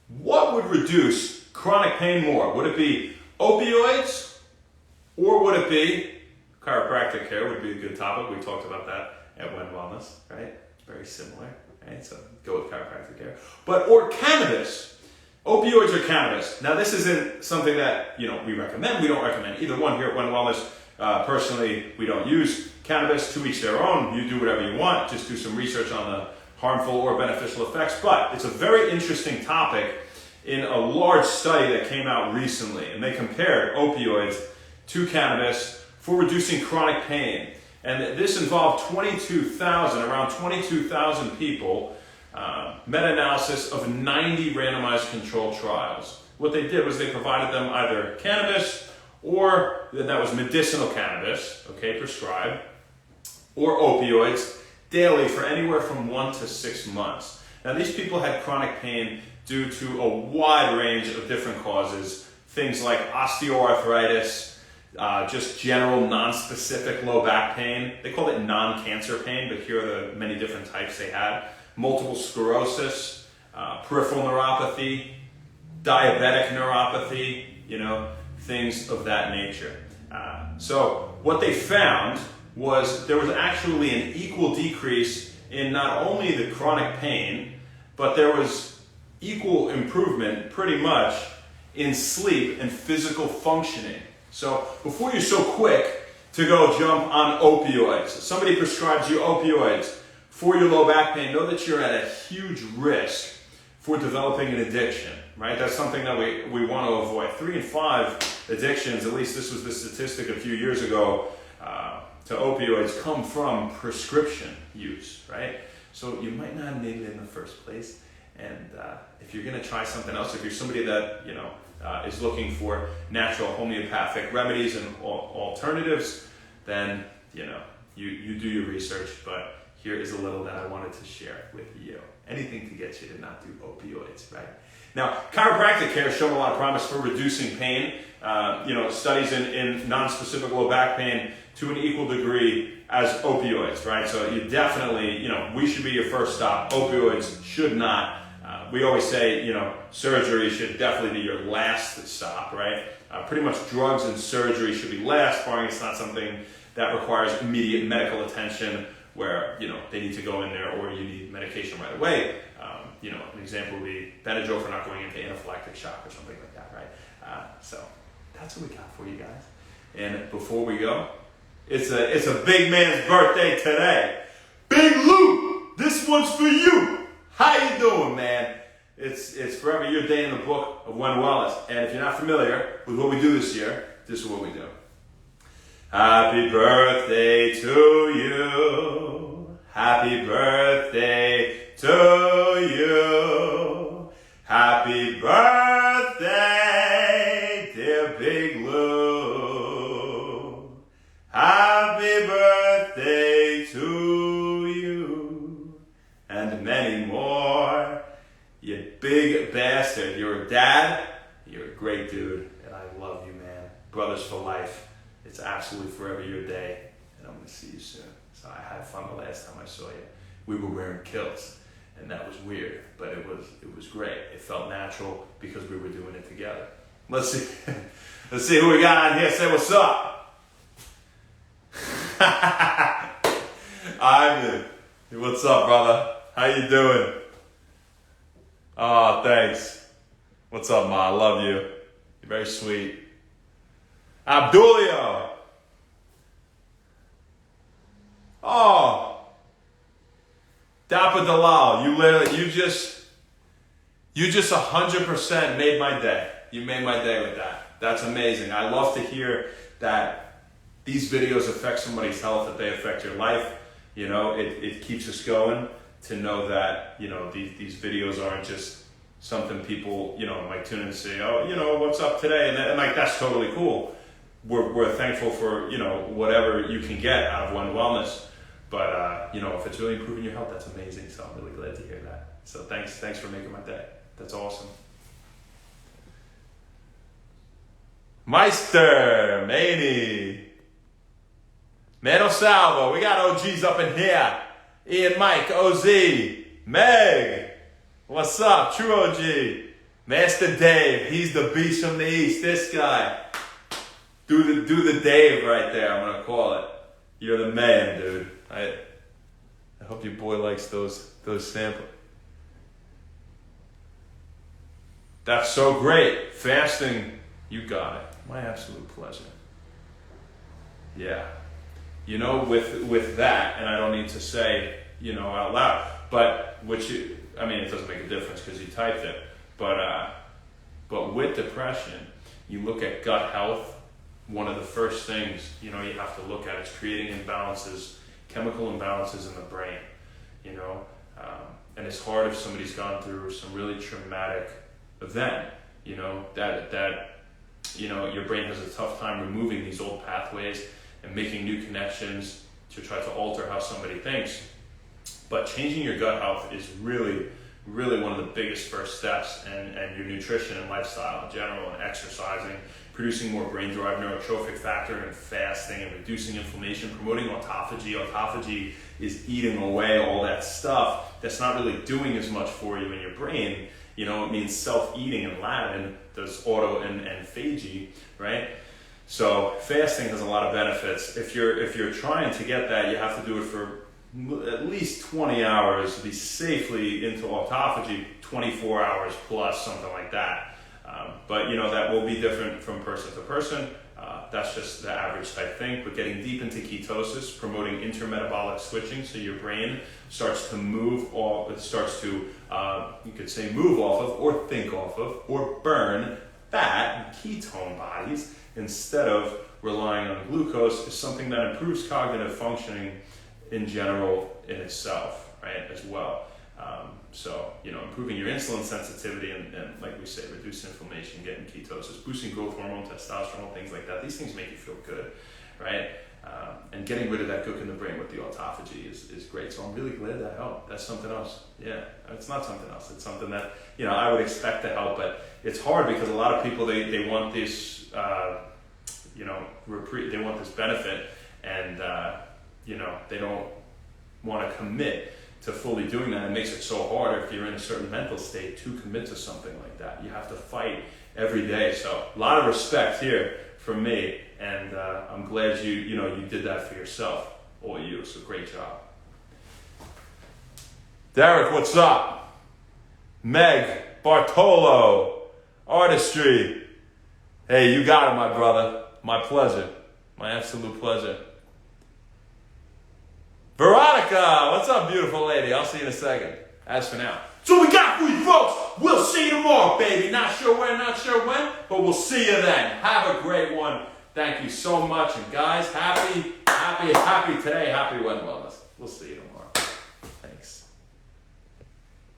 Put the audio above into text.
What would reduce chronic pain more? Would it be opioids, or would it be chiropractic care? Would be a good topic. We talked about that at When Wellness, right? Very similar, right? So go with chiropractic care. Or cannabis. Opioids or cannabis. Now this isn't something that we recommend. We don't recommend either one here at When Wellness. Personally, we don't use cannabis. To each their own. You do whatever you want. Just do some research on the harmful or beneficial effects. But it's a very interesting topic in a large study that came out recently, and they compared opioids to cannabis for reducing chronic pain. And this involved around 22,000 people, meta-analysis of 90 randomized controlled trials. What they did was they provided them either cannabis, or that was medicinal cannabis, okay, prescribed, or opioids daily for anywhere from 1 to 6 months. Now these people had chronic pain due to a wide range of different causes, things like osteoarthritis, just general non-specific low back pain. They called it non-cancer pain, but here are the many different types they had. Multiple sclerosis, peripheral neuropathy, diabetic neuropathy, things of that nature. So what they found was there was actually an equal decrease in not only the chronic pain, but there was equal improvement pretty much in sleep and physical functioning. So before you're so quick to go jump on opioids, somebody prescribes you opioids for your low back pain, know that you're at a huge risk for developing an addiction, right? That's something that we want to avoid. 3 in 5 addictions, at least this was the statistic a few years ago, to opioids come from prescription use, right? So you might not need it in the first place. And if you're going to try something else, if you're somebody that is looking for natural homeopathic remedies and alternatives, then you do your research. But here is a little that I wanted to share with you. Anything to get you to not do opioids, right? Now, chiropractic care has shown a lot of promise for reducing pain. Studies in non-specific low back pain to an equal degree as opioids, right? So you definitely, we should be your first stop. Opioids should not. We always say, surgery should definitely be your last stop, right? Pretty much drugs and surgery should be last, barring it's not something that requires immediate medical attention where, they need to go in there or you need medication right away. An example would be Benadryl for not going into anaphylactic shock or something like that, right? So that's what we got for you guys. And before we go, it's a big man's birthday today. Big Lou, this one's for you. How you doing, man? It's forever your day in the book of When Wellness. And if you're not familiar with what we do this year, this is what we do. Happy birthday to you. Happy birthday to you. Happy birthday, dear Big Lou. Happy birthday to you. And many more. You big bastard. You're a dad. You're a great dude. And I love you, man. Brothers for life. It's absolutely forever your day. And I'm going to see you soon. So I had fun the last time I saw you. We were wearing kilts. And that was weird. But it was great. It felt natural because we were doing it together. Let's see. Let's see who we got on here. Say what's up. Ivan. What's up, brother? How you doing? Oh, thanks. What's up, Ma? I love you. You're very sweet. Abdulio. Oh. Dapper Dalal. You just 100% made my day. You made my day with that. That's amazing. I love to hear that these videos affect somebody's health, that they affect your life. It keeps us going to know that, these videos aren't just something people, might tune in and say, oh, what's up today? And like, that's totally cool. We're thankful for, whatever you can get out of When Wellness. But, if it's really improving your health, that's amazing. So I'm really glad to hear that. So thanks for making my day. That's awesome. Meister, Maney. Mano Salvo, we got OGs up in here. Ian, Mike, OZ, Meg, what's up? True OG, Master Dave, he's the beast from the east. This guy, do the Dave right there. I'm gonna call it. You're the man, dude. I hope your boy likes those samples. That's so great. Fasting, you got it. My absolute pleasure. Yeah. You know, with that, and I don't need to say, you know, out loud, but it doesn't make a difference because you typed it. But with depression, you look at gut health. One of the first things, you know, you have to look at is creating imbalances, chemical imbalances in the brain, you know. And it's hard if somebody's gone through some really traumatic event, you know, that you know, your brain has a tough time removing these old pathways and making new connections to try to alter how somebody thinks. But changing your gut health is really one of the biggest first steps, and your nutrition and lifestyle in general, and exercising, producing more brain-derived neurotrophic factor, and fasting, and reducing inflammation, promoting autophagy. Autophagy is eating away all that stuff that's not really doing as much for you in your brain. You know, it means self-eating in Latin, does auto and phagy, right? So fasting has a lot of benefits. If you're trying to get that, you have to do it for at least 20 hours to be safely into autophagy, 24 hours plus, something like that. But you know, that will be different from person to person. That's just the average type thing. But getting deep into ketosis, promoting intermetabolic switching, so your brain starts to move off, it starts to, you could say, move off of, or think off of, or burn fat and ketone bodies instead of relying on glucose, is something that improves cognitive functioning in general in itself, right, as well. So, you know, improving your insulin sensitivity and like we say, reducing inflammation, getting ketosis, boosting growth hormone, testosterone, things like that. These things make you feel good, right? And getting rid of that gook in the brain with the autophagy is great. So I'm really glad that helped. That's something else. Yeah, it's not something else. It's something that, you know, I would expect to help, but it's hard because a lot of people, they want this, you know, they want this benefit, and, you know, they don't want to commit to fully doing that. It makes it so hard if you're in a certain mental state to commit to something like that. You have to fight every day. So a lot of respect here from me, and I'm glad you did that for yourself, all you. So great job. Derek, what's up? Meg, Bartolo, Artistry. Hey, you got it, my brother. My pleasure. My absolute pleasure. Veronica, what's up, beautiful lady? I'll see you in a second. As for now. So we got for you folks. We'll see you tomorrow, baby. Not sure where, not sure when, but we'll see you then. Have a great one. Thank you so much. And guys, happy today. Happy Wellness. We'll see you tomorrow. Thanks.